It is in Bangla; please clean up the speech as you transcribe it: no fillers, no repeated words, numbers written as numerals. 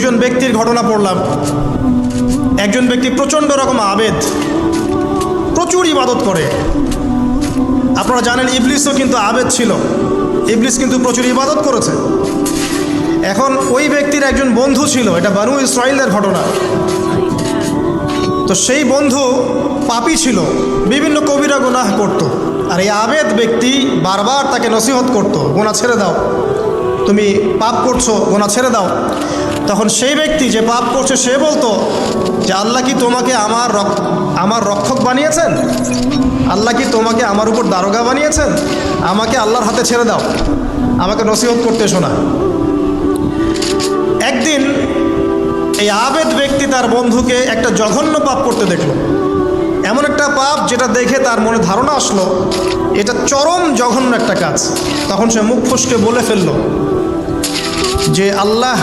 দুজন ব্যক্তির ঘটনা পড়লাম। একজন ব্যক্তি প্রচণ্ড রকম আবেদ, প্রচুর ইবাদত করে। আপনারা জানেন ইবলিসও কিন্তু আবেদ ছিল, ইবলিস কিন্তু প্রচুর ইবাদত করেছে। এখন ওই ব্যক্তির একজন বন্ধু ছিল, এটা বানু ইসরাইলের ঘটনা। তো সেই বন্ধু পাপী ছিল, বিভিন্ন কবিরা গুনাহ করত। আর এই আবেদ ব্যক্তি বারবার তাকে নসিহত করত, গুনাহ ছেড়ে দাও, তুমি পাপ করছো, গুনাহ ছেড়ে দাও। তখন সেই ব্যক্তি যে পাপ করছে সে বলতো যে আল্লাহ কি তোমাকে আমার রক্ষক বানিয়েছেন? আল্লাহ কি তোমাকে আমার উপর দারোগা বানিয়েছেন? আমাকে আল্লাহর হাতে ছেড়ে দাও, আমাকে নসিহত করতে এসো না। একদিন এই আবেদ ব্যক্তি তার বন্ধুকে একটা জঘন্য পাপ করতে দেখলো, এমন একটা পাপ যেটা দেখে তার মনে ধারণা আসলো এটা চরম জঘন্য একটা কাজ। তখন সে মুখ ফুসকে বলে ফেলল যে আল্লাহ,